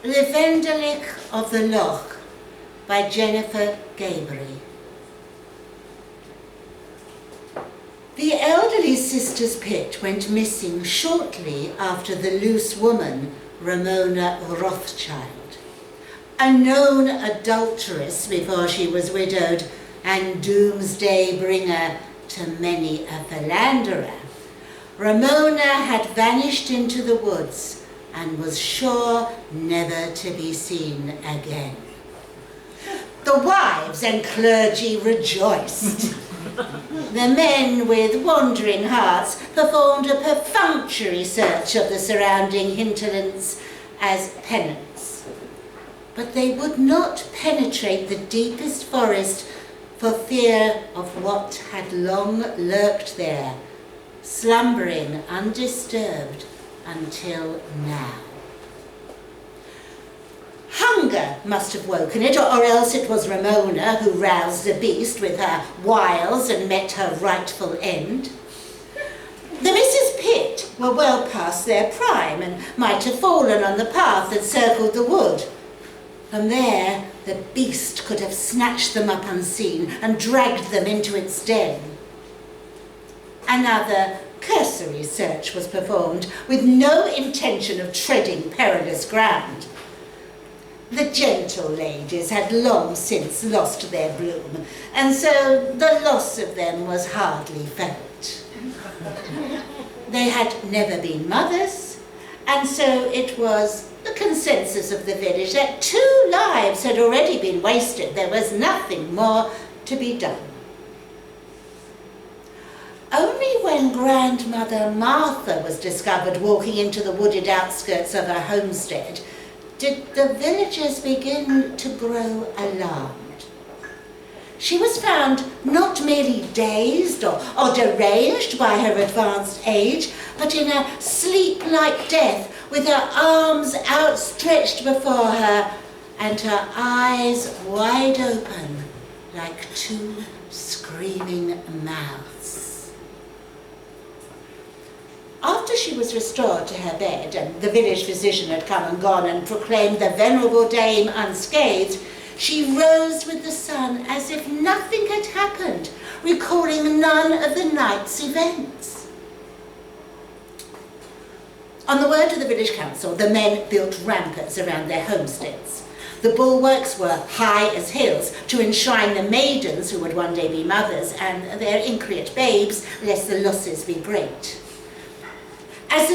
Lifendelich of the Loch by Jennifer Gaboury. The elderly Sisters Pitt went missing shortly after the loose woman, Ramona Rothchild, a known adulteress before she was widowed and doomsday bringer to many a philanderer. Ramona had vanished into the woods and was sure never to be seen again. The wives and clergy rejoiced. The men with wandering hearts performed a perfunctory search of the surrounding hinterlands as penance. But they would not penetrate the deepest forest for fear of what had long lurked there, slumbering undisturbed until now. Hunger must have woken it, or else it was Ramona who roused the beast with her wiles and met her rightful end. The Misses Pitt were well past their prime and might have fallen on the path that circled the wood. From there, the beast could have snatched them up unseen and dragged them into its den. Another cursory search was performed with no intention of treading perilous ground. The gentle ladies had long since lost their bloom, and so the loss of them was hardly felt. They had never been mothers, and so it was the consensus of the village that 2 lives had already been wasted. There was nothing more to be done. Only when Grandmother Martha was discovered walking into the wooded outskirts of her homestead did the villagers begin to grow alarmed. She was found not merely dazed or deranged by her advanced age, but in a sleep-like death, with her arms outstretched before her and her eyes wide open like 2 screaming mouths. After she was restored to her bed and the village physician had come and gone and proclaimed the venerable dame unscathed, she rose with the sun as if nothing had happened, recalling none of the night's events. On the word of the village council, the men built ramparts around their homesteads. The bulwarks were high as hills to enshrine the maidens who would one day be mothers and their increate babes, lest the losses be great. As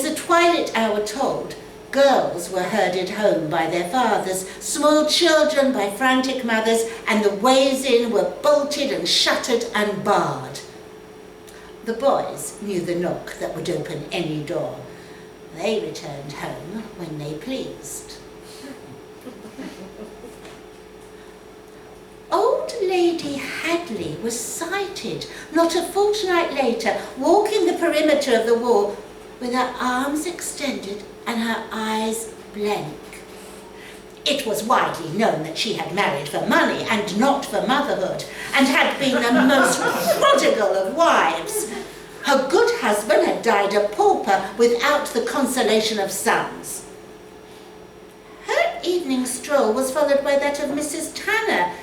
the twilight hour told, girls were herded home by their fathers, small children by frantic mothers, and the ways in were bolted and shuttered and barred. The boys knew the knock that would open any door. They returned home when they pleased. Old Lady Hadley was sighted not a fortnight later, walking the perimeter of the wall with her arms extended and her eyes blank. It was widely known that she had married for money and not for motherhood, and had been the most prodigal of wives. Her good husband had died a pauper without the consolation of sons. Her evening stroll was followed by that of Mrs. Tanner,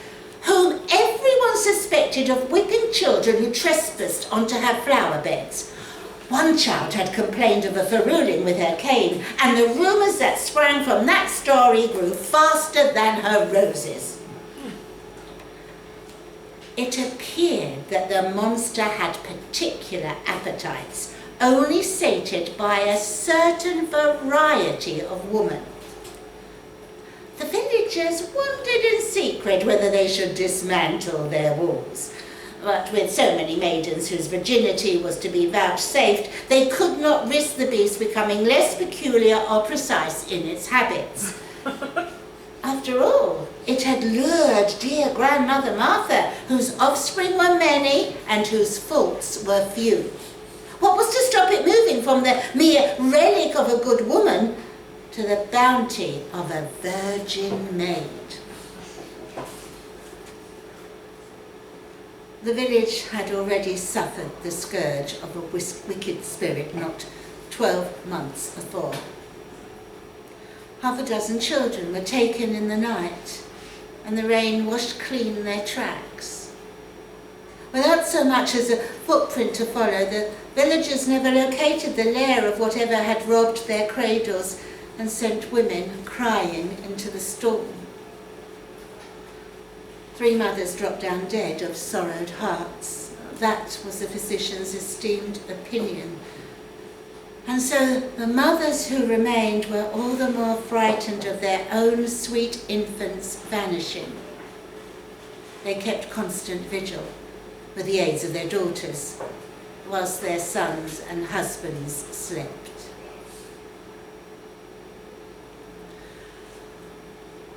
whom everyone suspected of whipping children who trespassed onto her flower beds. One child had complained of a feruling with her cane, and the rumours that sprang from that story grew faster than her roses. It appeared that the monster had particular appetites, only sated by a certain variety of woman. The villagers wondered in secret whether they should dismantle their walls. But with so many maidens whose virginity was to be vouchsafed, they could not risk the beast becoming less peculiar or precise in its habits. After all, it had lured dear Grandmother Martha, whose offspring were many and whose faults were few. What was to stop it moving from the mere relic of a good woman to the bounty of a virgin maid? The village had already suffered the scourge of a wicked spirit not 12 months before. Half a dozen children were taken in the night, and the rain washed clean their tracks. Without so much as a footprint to follow, the villagers never located the lair of whatever had robbed their cradles and sent women crying into the storm. 3 mothers dropped down dead of sorrowed hearts. That was the physician's esteemed opinion. And so the mothers who remained were all the more frightened of their own sweet infants vanishing. They kept constant vigil, with the aids of their daughters, whilst their sons and husbands slept.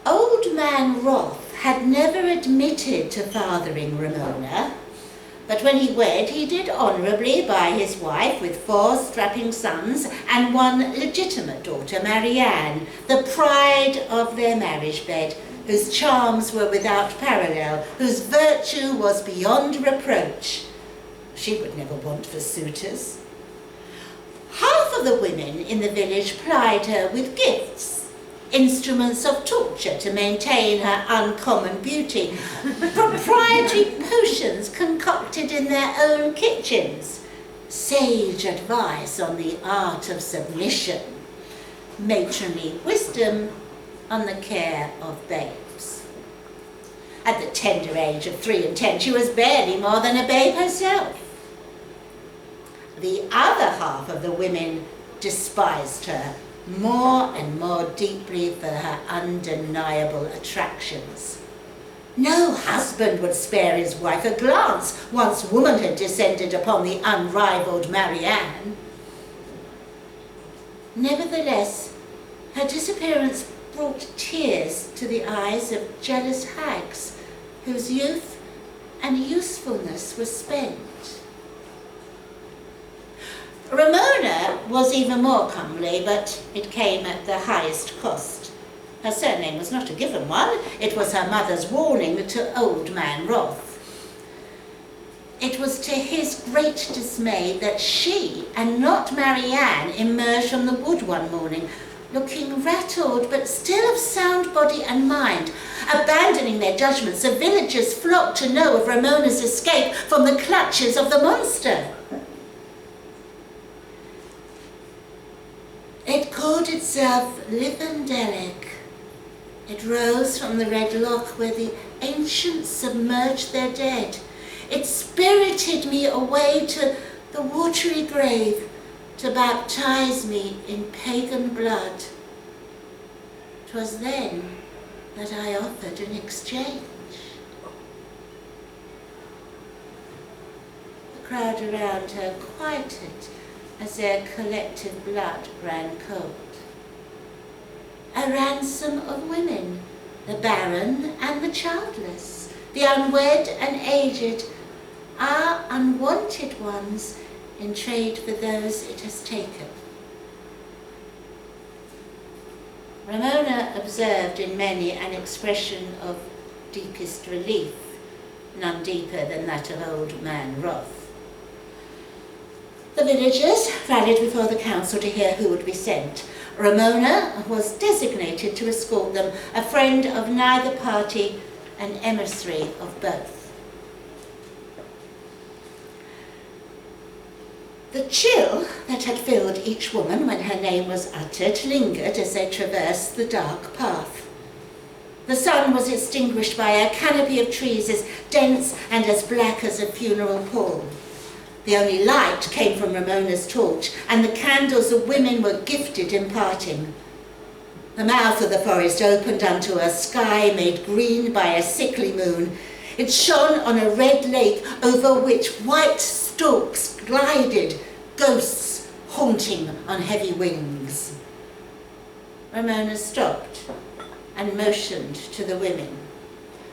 Old man Roth had never admitted to fathering Ramona, but when he wed, he did honourably by his wife with 4 strapping sons and 1 legitimate daughter, Marianne, the pride of their marriage bed, whose charms were without parallel, whose virtue was beyond reproach. She would never want for suitors. Half of the women in the village plied her with gifts, instruments of torture to maintain her uncommon beauty, proprietary potions concocted in their own kitchens, sage advice on the art of submission, matronly wisdom on the care of babes. At the tender age of 3 and 10, she was barely more than a babe herself. The other half of the women despised her more and more deeply for her undeniable attractions. No husband would spare his wife a glance once womanhood descended upon the unrivalled Marianne. Nevertheless, her disappearance brought tears to the eyes of jealous hags whose youth and usefulness were spent. Ramona was even more comely, but it came at the highest cost. Her surname was not a given one. It was her mother's warning to old man Roth. It was to his great dismay that she, and not Marianne, emerged from the wood one morning, looking rattled but still of sound body and mind. Abandoning their judgments, the villagers flocked to know of Ramona's escape from the clutches of the monster. It called itself Lifendelich. It rose from the red Loch where the ancients submerged their dead. It spirited me away to the watery grave to baptize me in pagan blood. 'Twas then that I offered an exchange. The crowd around her quieted as their collective blood ran cold. A ransom of women, the barren and the childless, the unwed and aged, are unwanted ones in trade for those it has taken. Ramona observed in many an expression of deepest relief, none deeper than that of old man Roth. The villagers rallied before the council to hear who would be sent. Ramona was designated to escort them, a friend of neither party, an emissary of both. The chill that had filled each woman when her name was uttered lingered as they traversed the dark path. The sun was extinguished by a canopy of trees as dense and as black as a funeral pall. The only light came from Ramona's torch and the candles the women were gifted in parting. The mouth of the forest opened unto a sky made green by a sickly moon. It shone on a red lake over which white storks glided, ghosts haunting on heavy wings. Ramona stopped and motioned to the women,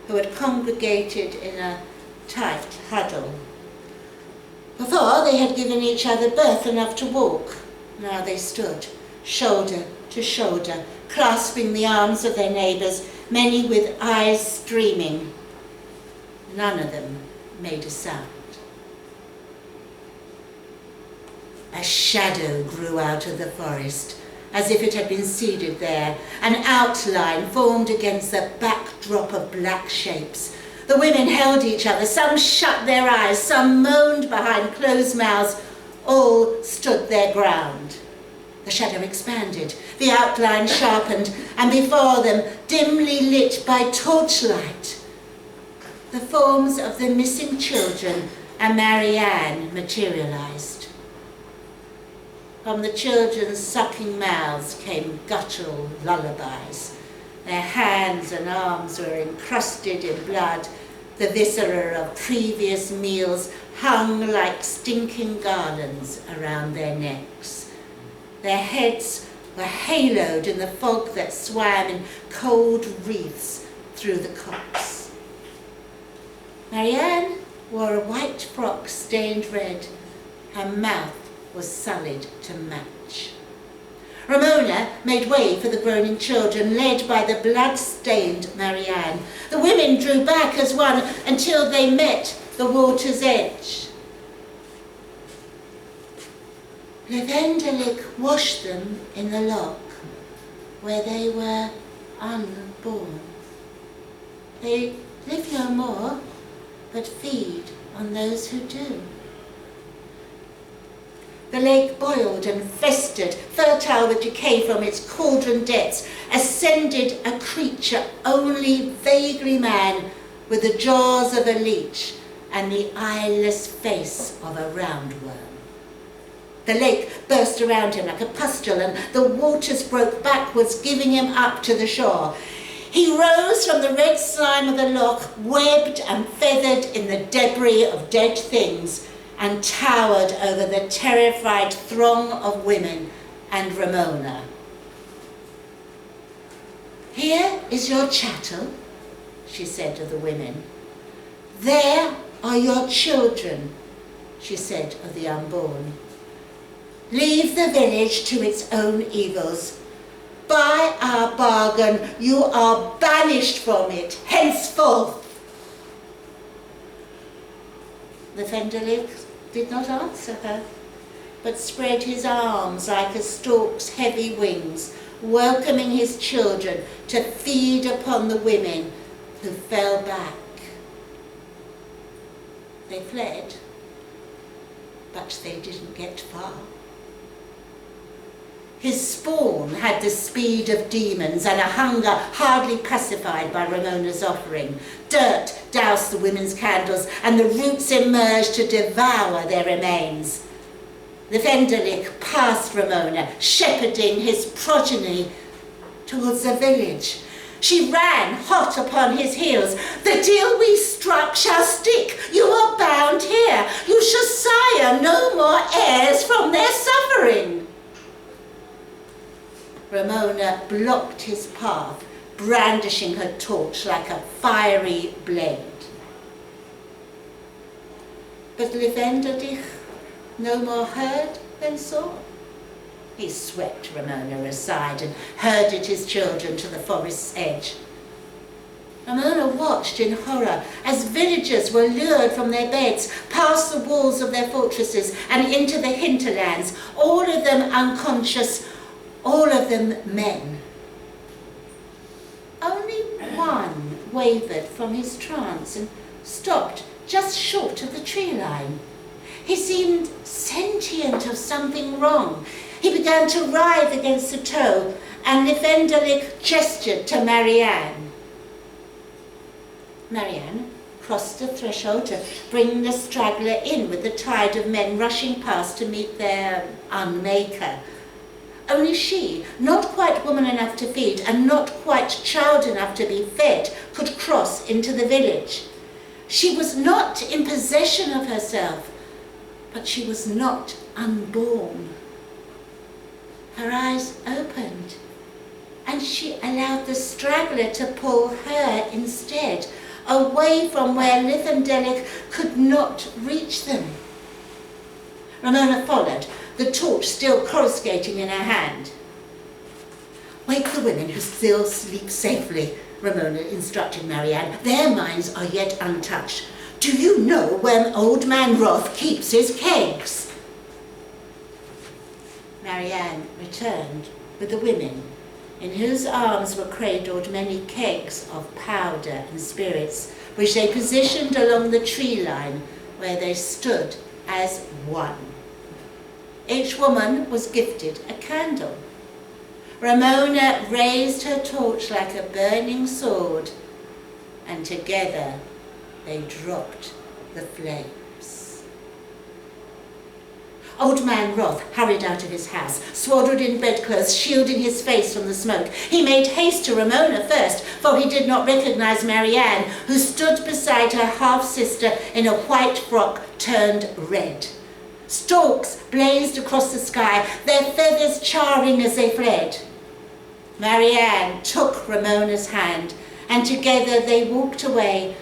who had congregated in a tight huddle. Before, they had given each other berth enough to walk. Now they stood, shoulder to shoulder, clasping the arms of their neighbours, many with eyes streaming. None of them made a sound. A shadow grew out of the forest, as if it had been seeded there, an outline formed against the backdrop of black shapes. The women held each other, some shut their eyes, some moaned behind closed mouths, all stood their ground. The shadow expanded, the outline sharpened, and before them, dimly lit by torchlight, the forms of the missing children and Marianne materialized. From the children's sucking mouths came guttural lullabies. Their hands and arms were encrusted in blood. The viscera of previous meals hung like stinking garlands around their necks. Their heads were haloed in the fog that swam in cold wreaths through the copse. Marianne wore a white frock stained red. Her mouth was sullied to match. Ramona made way for the groaning children, led by the blood-stained Marianne. The women drew back as one until they met the water's edge. Lifendelich washed them in the Loch, where they were unborn. They live no more, but feed on those who do. The lake boiled and festered, fertile with decay from its cauldron depths, ascended a creature only vaguely man, with the jaws of a leech and the eyeless face of a roundworm. The lake burst around him like a pustule, and the waters broke backwards, giving him up to the shore. He rose from the red slime of the loch, webbed and feathered in the debris of dead things, and towered over the terrified throng of women and Ramona. "Here is your chattel," she said to the women. "There are your children," she said of the unborn. "Leave the village to its own evils. By our bargain, you are banished from it henceforth." Lifendelich did not answer her, but spread his arms like a stork's heavy wings, welcoming his children to feed upon the women who fell back. They fled, but they didn't get far. His spawn had the speed of demons and a hunger hardly pacified by Ramona's offering. Dirt doused the women's candles, and the roots emerged to devour their remains. Lifendelich passed Ramona, shepherding his progeny towards the village. She ran hot upon his heels. "The deal we struck shall stick. You are bound here. You shall sire no more heirs from their suffering." Ramona blocked his path, brandishing her torch like a fiery blade. But Lifendelich no more heard than saw. He swept Ramona aside and herded his children to the forest's edge. Ramona watched in horror as villagers were lured from their beds, past the walls of their fortresses and into the hinterlands, all of them unconscious, all of them men. Only one wavered from his trance and stopped just short of the tree line. He seemed sentient of something wrong. He began to writhe against the toe, and Lifendelich gestured to Marianne. Marianne crossed the threshold to bring the straggler in with the tide of men rushing past to meet their unmaker. Only she, not quite woman enough to feed and not quite child enough to be fed, could cross into the village. She was not in possession of herself, but she was not unborn. Her eyes opened, and she allowed the straggler to pull her instead, away from where Lifendelich could not reach them. Ramona followed, the torch still coruscating in her hand. "Wake the women who still sleep safely," Ramona instructed Marianne. "Their minds are yet untouched. Do you know where old man Roth keeps his kegs?" Marianne returned with the women, in whose arms were cradled many kegs of powder and spirits, which they positioned along the tree line where they stood as one. Each woman was gifted a candle. Ramona raised her torch like a burning sword, and together they dropped the flames. Old man Roth hurried out of his house, swaddled in bedclothes, shielding his face from the smoke. He made haste to Ramona first, for he did not recognize Marianne, who stood beside her half-sister in a white frock turned red. Storks blazed across the sky, their feathers charring as they fled. Marianne took Ramona's hand, and together they walked away,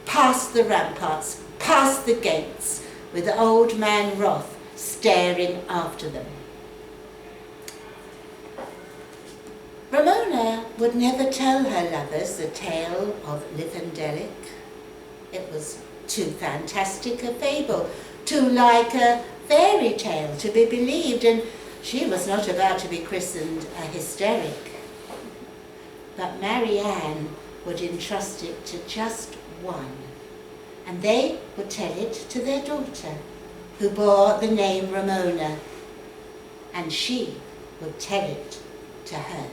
past the ramparts, past the gates, with old man Roth staring after them. Ramona would never tell her lovers the tale of Lifendelich. It was too fantastic a fable, too like a fairy tale to be believed, and she was not about to be christened a hysteric. But Marianne would entrust it to just one, and they would tell it to their daughter, who bore the name Ramona, and she would tell it to her.